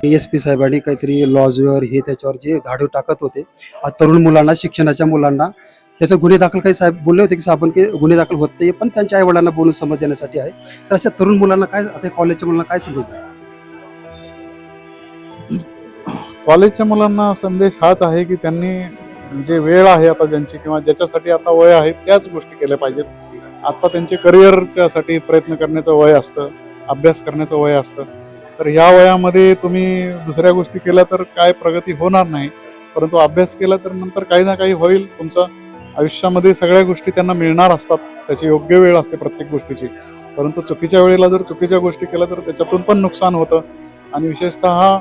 SP साहेबांनी काहीतरी लॉजवर हे त्याच्यावर जे धाडू टाकत होते तरुण मुलांना, शिक्षणाच्या मुलांना त्याचं गुन्हे दाखल, काही साहेब बोलले होते की आपण की गुन्हे दाखल होत नाही, पण त्यांच्या आई वडिलांना बोलून समज देण्यासाठी आहे. तर अशा तरुण मुलांना काय, आता कॉलेजच्या मुलांना काय संदेश द्याल? कॉलेजच्या मुलांना संदेश हाच आहे की त्यांनी जे वेळ आहे आता ज्यांची किंवा ज्याच्यासाठी आता वय आहे त्याच गोष्टी केल्या पाहिजेत. आता त्यांचे करिअरच्यासाठी प्रयत्न करण्याचं वय असतं, अभ्यास करण्याचं वय असतं. तर ह्या वयामध्ये तुम्ही दुसऱ्या गोष्टी केल्या तर काय प्रगती होणार नाही, परंतु अभ्यास केला तर नंतर काही ना काही होईल. तुमचं आयुष्यामध्ये सगळ्या गोष्टी त्यांना मिळणार असतात, त्याची योग्य वेळ असते प्रत्येक गोष्टीची. परंतु चुकीच्या वेळेला जर चुकीच्या गोष्टी केल्या तर त्याच्यातून पण नुकसान होतं. आणि विशेषतः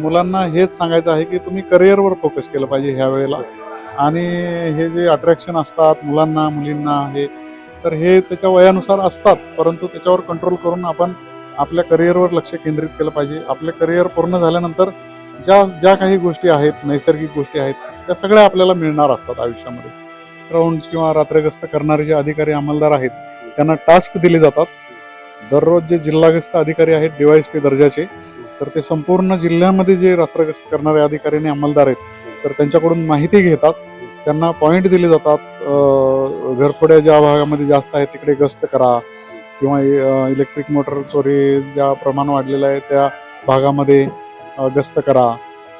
मुलांना हेच सांगायचं आहे की तुम्ही करिअरवर फोकस केलं पाहिजे ह्या वेळेला. आणि हे जे अट्रॅक्शन असतात मुलांना मुलींना हे, तर हे त्याच्या वयानुसार असतात, परंतु त्याच्यावर कंट्रोल करून आपण आपल्या करिअरवर लक्ष केंद्रित केलं पाहिजे. आपले करिअर पूर्ण झाल्यानंतर ज्या ज्या काही गोष्टी आहेत, नैसर्गिक गोष्टी आहेत, त्या सगळ्या आपल्याला मिळणार असतात आयुष्यामध्ये. राऊंड किंवा रात्रगस्त करणारे जे अधिकारी अंमलदार आहेत त्यांना टास्क दिले जातात. दररोज जे जिल्हागस्त अधिकारी आहेत DYSP दर्जाचे, तर ते संपूर्ण जिल्ह्यामध्ये जे रात्रगस्त करणारे अधिकारी आणि अंमलदार आहेत तर त्यांच्याकडून माहिती घेतात. त्यांना पॉईंट दिले जातात. घरफोड्या ज्या भागामध्ये जास्त आहेत तिकडे गस्त करा, किंवा इलेक्ट्रिक मोटर चोरी ज्या प्रमाण वाढलेलं आहे त्या भागामध्ये गस्त करा.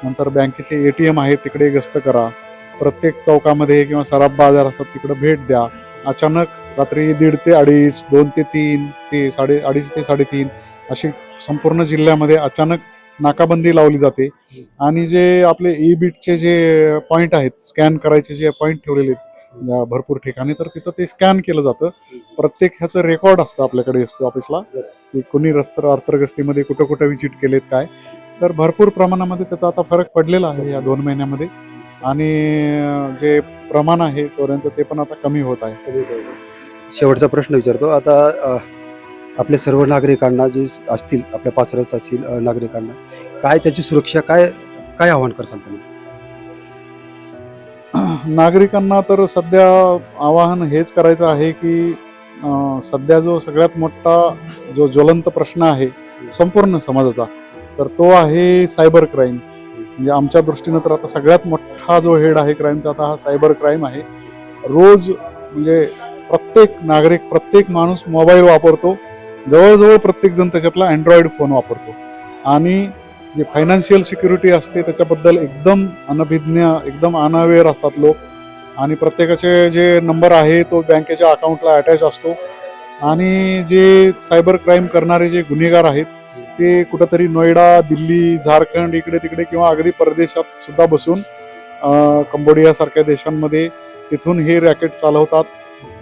नंतर बँकेचे ATM आहेत तिकडे गस्त करा. प्रत्येक चौकामध्ये किंवा सराफ बाजार असतात तिकडे भेट द्या. अचानक रात्री 1:30 ते 2:30, 2 ते 3 ते 2:30 ते 3:30 अशी संपूर्ण जिल्ह्यामध्ये अचानक नाकाबंदी लावली जाते. आणि जे आपले E-बीटचे जे पॉईंट आहेत, स्कॅन करायचे जे पॉईंट ठेवलेले आहेत भरपूर ठिकाणी, तर तिथं ते स्कॅन केलं जातं. प्रत्येक ह्याचं रेकॉर्ड असतं आपल्याकडे SP ऑफिसला की कुणी रात्रगस्तीमध्ये कुठं कुठं विजिट केलेत काय. तर भरपूर प्रमाणामध्ये त्याचा आता फरक पडलेला आहे या 2 महिन्यामध्ये. आणि जे प्रमाण आहे चोऱ्यांचं ते पण आता कमी होत आहे. शेवटचा प्रश्न विचारतो आता. आपल्या सर्व नागरिकांना जे असतील, आपल्या पाचोऱ्यात असतील नागरिकांना काय त्याची सुरक्षा, काय काय आव्हान करसाल तुम्ही? नागरिकांना तर सध्या आवाहन हेच करायचं आहे की सध्या जो सगळ्यात मोठा जो ज्वलंत प्रश्न आहे संपूर्ण समाजाचा, तर तो आहे सायबर क्राईम. म्हणजे आमच्या दृष्टीनं तर आता सगळ्यात मोठा जो हेड आहे क्राईमचा आता हा सायबर क्राईम आहे. रोज म्हणजे प्रत्येक नागरिक, प्रत्येक माणूस मोबाईल वापरतो. जवळजवळ प्रत्येक जण त्याच्यातला अँड्रॉइड फोन वापरतो. आणि जे फायनान्शियल सिक्युरिटी असते त्याच्याबद्दल एकदम अनभिज्ञ, एकदम अनअवेअर असतात लोक. आणि प्रत्येकाचे जे नंबर आहे तो बँकेच्या अकाउंटला अटॅच असतो. आणि जे सायबर क्राईम करणारे जे गुन्हेगार आहेत ते कुठंतरी नोएडा, दिल्ली, झारखंड इकडे तिकडे किंवा अगदी परदेशात सुद्धा बसून कंबोडियासारख्या देशांमध्ये तिथून हे रॅकेट चालवतात.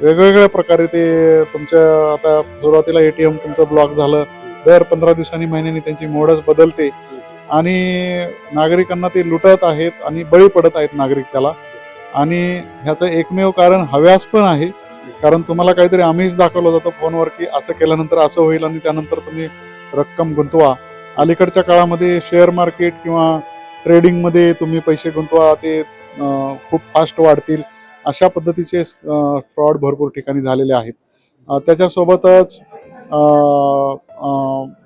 वेगवेगळ्या प्रकारे ते तुमच्या आता सुरुवातीला ATM तुमचं ब्लॉक झालं, दर 15 दिवसांनी महिन्यांनी त्यांची मोडच बदलते. आणि नागरिकांना ते लुटत आहेत आणि बळी पडत आहेत नागरिक त्याला. आणि ह्याचं एकमेव कारण हव्यास पण आहे. कारण तुम्हाला काहीतरी आमिष दाखवलं जातं फोनवर की असं केल्यानंतर असं होईल आणि त्यानंतर तुम्ही रक्कम गुंतवा. अलीकडच्या काळामध्ये शेअर मार्केट किंवा ट्रेडिंगमध्ये तुम्ही पैसे गुंतवा, ते खूप फास्ट वाढतील, अशा पद्धतीचे फ्रॉड भरपूर ठिकाणी झालेले आहेत. त्याच्यासोबतच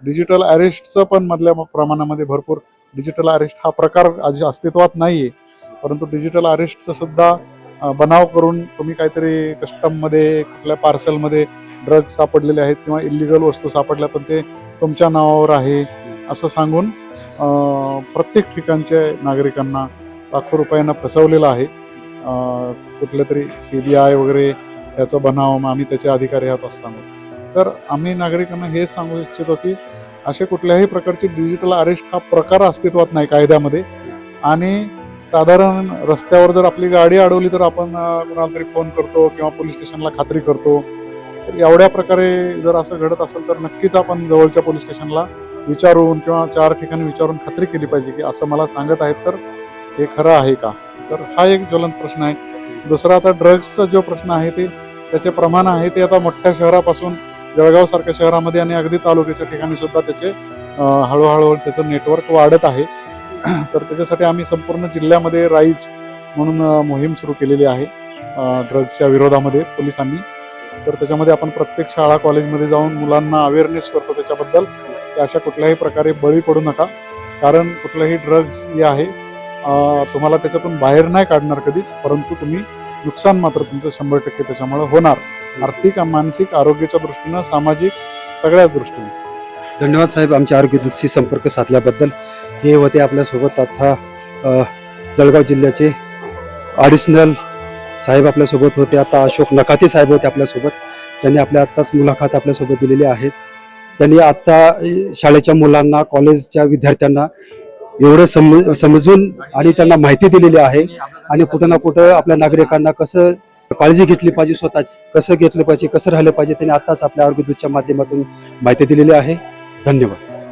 डिजिटल अरेस्टचं पण मधल्या प्रमाणामध्ये भरपूर डिजिटल अरेस्ट हा प्रकार आज अस्तित्वात नाही आहे. परंतु डिजिटल अरेस्टचं सुद्धा बनाव करून तुम्ही काहीतरी कस्टममध्ये कुठल्या पार्सलमध्ये ड्रग्ज सापडलेले आहेत किंवा इलिगल वस्तू सापडल्या तर ते तुमच्या नावावर आहे असं सांगून प्रत्येक ठिकाणच्या नागरिकांना लाखो रुपयांना फसवलेलं आहे. कुठलं तरी CBI वगैरे याचं बनाव आम्ही त्याचे अधिकारी आहात असं सांगू. तर आम्ही नागरिकांना हे सांगू इच्छितो की असे कुठल्याही प्रकारचे डिजिटल अरेस्ट हा प्रकार अस्तित्वात नाही कायद्यामध्ये. आणि साधारण रस्त्यावर जर आपली गाडी अडवली तर आपण कोणाला तरी फोन करतो किंवा पोलीस स्टेशनला खात्री करतो. तर एवढ्या प्रकारे जर असं घडत असेल तर नक्कीच आपण जवळच्या पोलीस स्टेशनला विचारून किंवा 4 ठिकाणी विचारून खात्री केली पाहिजे की असं मला सांगत आहेत तर हे खरं आहे का. तर हा एक ज्वलंत प्रश्न आहे. दुसरा आता ड्रग्सचा जो प्रश्न आहे ते त्याचे प्रमाण आहे ते आता मोठ्या शहरापासून जळगावसारख्या शहरामध्ये आणि अगदी तालुक्याच्या ठिकाणी सुद्धा त्याचे हळूहळू त्याचं नेटवर्क वाढत आहे. तर त्याच्यासाठी आम्ही संपूर्ण जिल्ह्यामध्ये राईज म्हणून मोहीम सुरू केलेली आहे ड्रग्सच्या विरोधामध्ये पोलिसांनी. तर त्याच्यामध्ये आपण प्रत्येक शाळा कॉलेजमध्ये जाऊन मुलांना अवेअरनेस करतो त्याच्याबद्दल की अशा कुठल्याही प्रकारे बळी पडू नका. कारण कुठलंही ड्रग्ज जे आहे तुम्हाला त्याच्यातून बाहेर नाही काढणार कधीच, परंतु तुम्ही नुकसान मात्र तुमचं 100% त्याच्यामुळे होणार, आर्थिक मानसिक आरोग्याच्या दृष्टीनं, सामाजिक सगळ्याच दृष्टीने. धन्यवाद साहेब आमच्या आरोग्य दूतशी संपर्क साधल्याबद्दल. हे होते आपल्यासोबत आता जळगाव जिल्ह्याचे ॲडिशनल साहेब आपल्यासोबत होते. आता अशोक नकाते साहेब होते आपल्यासोबत. त्यांनी आपल्या आत्ताच मुलाखत आपल्यासोबत दिलेली आहेत. त्यांनी आत्ता शाळेच्या मुलांना, कॉलेजच्या विद्यार्थ्यांना एवढं समजून आणि त्यांना माहिती दिलेली आहे आणि कुठं ना कुठं आपल्या नागरिकांना कसं काळजी घेतली पाहिजे, स्वतःची कसं घेतलं पाहिजे, कसं राहिलं पाहिजे, त्यांनी आत्ताच आपल्या आरोग्य दूतच्या माध्यमातून माहिती दिलेली आहे. धन्यवाद.